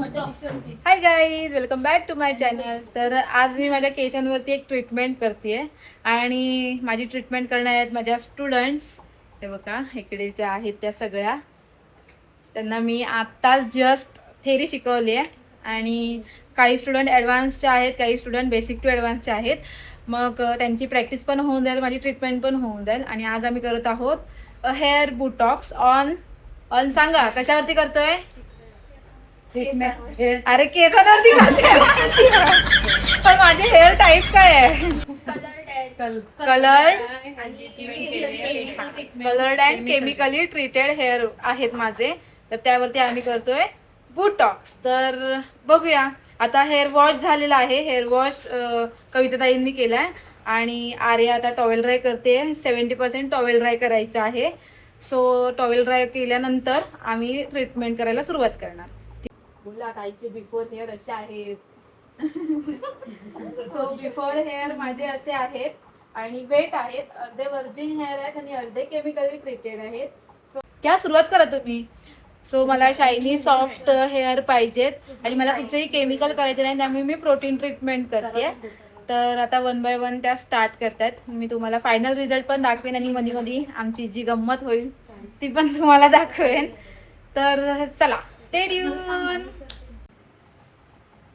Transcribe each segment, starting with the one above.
High guys, welcome back to my channel. तर आज मी माझ्या केसांवरती एक ट्रीटमेंट करते आणि माझी ट्रीटमेंट करणार आहेत माझ्या स्टुडंट्स. हे बघा, इकडे त्या आहेत त्या सगळ्या. त्यांना मी आत्ताच जस्ट थेरी शिकवली आहे आणि काही स्टुडंट ॲडव्हान्सचे आहेत, काही स्टुडंट बेसिक टू ॲडव्हान्सचे आहेत. मग त्यांची प्रॅक्टिस पण होऊन जाईल, माझी ट्रीटमेंट पण होऊन जाईल. आणि आज आम्ही करत आहोत हेअर बुटॉक्स ऑन ऑन सांगा कशावरती करतोय? अरे केसांवरती पण माझे हेअर टाईप काय आहे? Coloured and chemically treated hair आहेत माझे. तर त्यावरती आम्ही करतोय बुटॉक्स. तर बघूया. आता हेअर वॉश झालेला आहे. हेअर वॉश कविताताईंनी केलाय आणि आर्या आता टॉवेल ड्राय करते. 70% टॉवेल ड्राय करायचं आहे. सो टॉवेल ड्राय केल्यानंतर आम्ही ट्रीटमेंट करायला सुरुवात करणार. बोलला ताईचे बिफोर हेअर असे आहेत. सो बिफोर हेअर माझे असे आहेत आणि वेट आहेत. अर्धे वर्जिन हेअर आहेत आणि अर्धे केमिकली ट्रीटेड आहेत. सो क्या सुरुवात करा तुम्ही. सो मला शायनी सॉफ्ट हेअर पाहिजेत आणि मला कुठचंही केमिकल करायचं नाही, त्यामुळे मी प्रोटीन ट्रीटमेंट करते. तर आता 1 बाय 1 त्या स्टार्ट करतात. मी तुम्हाला फायनल रिझल्ट पण दाखवेन आणि मध्ये मध्ये आमची जी गंमत होईल ती पण तुम्हाला दाखवेन. तर चला, स्टे ट्यून.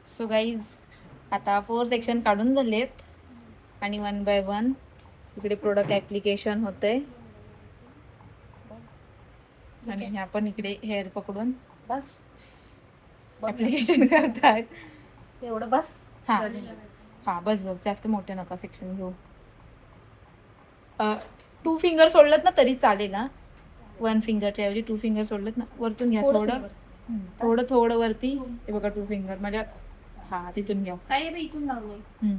सो गाईज, आता 4 सेक्शन काढून झालेत आणि 1 बाय 1 इकडे प्रोडक्ट ॲप्लिकेशन होतंय आणि ह्या पण इकडे हेअर पकडून बस ॲप्लिकेशन करतायत. एवढं बस. हां हां, बस बस, जास्त मोठे नका सेक्शन घेऊ. 2 फिंगर सोडलत ना तरी चालेल ना. 1 फिंगरच्या ऐवजी 2 फिंगर सोडलत ना. वरतून घ्या थोडं थोडं थोडं वरती. हे बघा 2 फिंगर माझ्या. हा, तिथून घ्या. काय बे इथून लावलंय.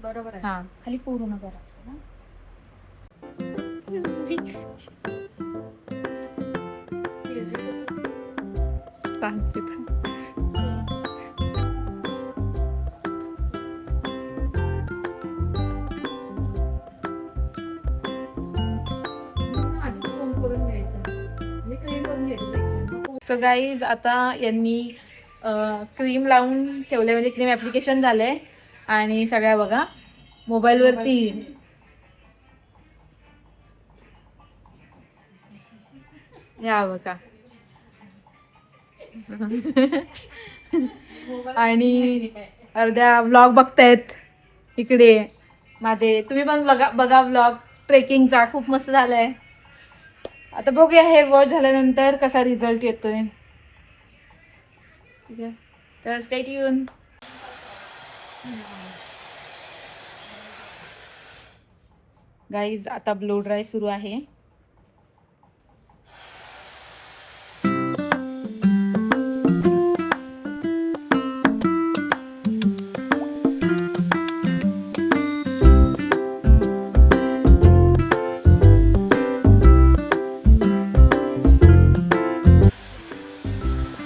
बरोबर आहे. हा, खाली पूर्ण करायचं ना. सांगते. सो गाईज, आता यांनी क्रीम लावून ठेवले, म्हणजे क्रीम ॲप्लिकेशन झालंय आणि सगळ्या बघा मोबाईलवरती. या बघा. आणि अर्ध्या व्लॉग बघतायत इकडे माझे. तुम्ही पण बघा बघा व्लॉग ट्रेकिंगचा, खूप मस्त झालाय. आता बघूया हेअर वॉश झाल्यानंतर कसा रिझल्ट येतोय. ठीक आहे, तर स्टे ट्यून. गाईज, आता ब्लो ड्राय सुरू आहे.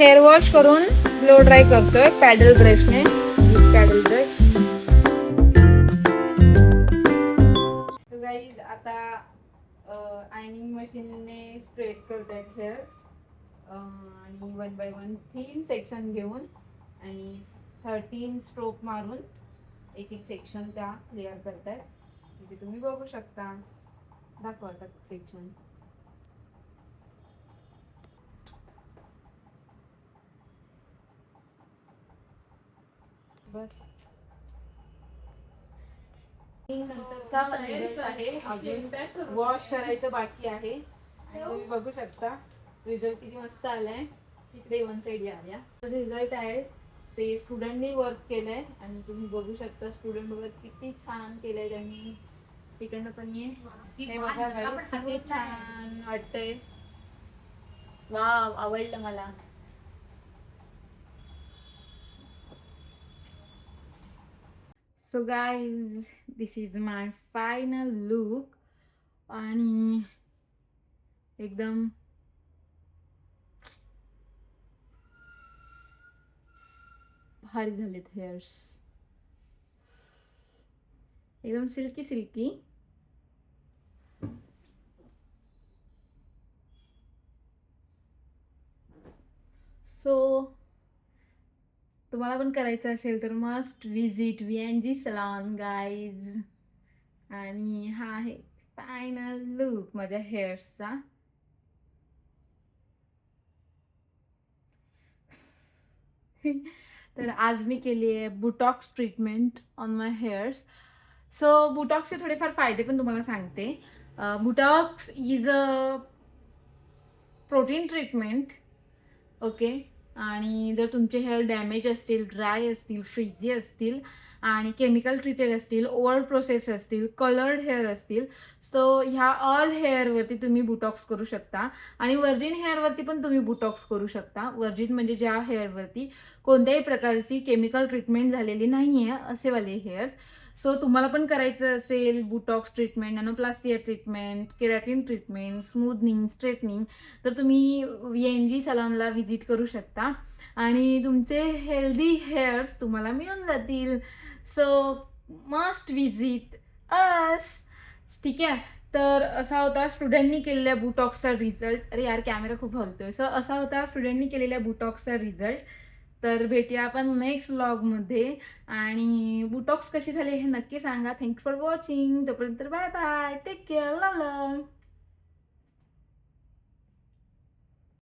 हेअर वॉश करून ब्लो ड्राय करतोय पॅडल ब्रशने. Paddle brush. गाईज, आता आयनिंग मशीनने स्ट्रेट करतायत हेअर्स आणि 1 बाय 1 3 सेक्शन घेऊन आणि 13 स्ट्रोक मारून एक एक सेक्शन त्या क्लिअर करतायत. म्हणजे तुम्ही बघू शकता. दाखवतात सेक्शन. बस नंतरचा रिझल्ट आहे. अजून वॉश करायचं बाकी आहे आणि तुम्ही बघू शकता रिझल्ट किती मस्त आलाय. इकडे 1 साइड या रिझल्ट आहे ते स्टुडंटनी वर्क केलंय आणि तुम्ही बघू शकता स्टुडंट वर्क किती छान केलंय त्यांनी. तिकडनं पण हे बघा, किती छान वाटतंय. वाव, आवडलं मला. So guys, this is my final look आणि एकदम भारी झालेत हेअर्स. एकदम सिल्की सिल्की. सो तुम्हाला पण करायचं असेल तर must visit VNG salon guys. आणि हा आहे फायनल लुक माझ्या हेअर्सचा. तर आज मी केली आहे botox treatment on my hairs. So बुटॉक्सचे थोडेफार फायदे पण तुम्हाला सांगते. Botox is a protein treatment. Okay. आणि जर तुमचे हेअर डॅमेज असतील, ड्राय असतील, फ्रिझी असतील आणि केमिकल ट्रीटेड असतील, ओव्हर प्रोसेस असतील, कलर्ड हेअर असतील, सो ह्या ऑल हेअरवरती तुम्ही बुटॉक्स करू शकता. आणि वर्जिन हेअरवरती पण तुम्ही बुटॉक्स करू शकता. वर्जिन म्हणजे ज्या हेअरवरती कोणत्याही प्रकारची केमिकल ट्रीटमेंट झालेली नाही आहे असेवाले हेअर्स. सो तुम्हाला पण करायचं असेल botox treatment, nanoplastia treatment, keratin treatment, smoothening, straightening, तर तुम्ही VNG सलॉनला व्हिजिट करू शकता आणि तुमचे हेल्दी हेअर्स तुम्हाला मिळून जातील. सो मस्ट व्हिजिट अस. ठीक आहे. तर असा होता स्टुडंटनी केलेल्या बुटॉक्सचा रिझल्ट. अरे यार कॅमेरा खूप हलतोय. सो असा होता स्टुडंटनी केलेल्या बुटॉक्सचा रिझल्ट. तर भेटूया आपण नेक्स्ट व्लॉगमध्ये. आणि बुटॉक्स कशी झाली हे नक्की सांगा. Thanks for watching. तोपर्यंत bye bye. Take care. Love लव.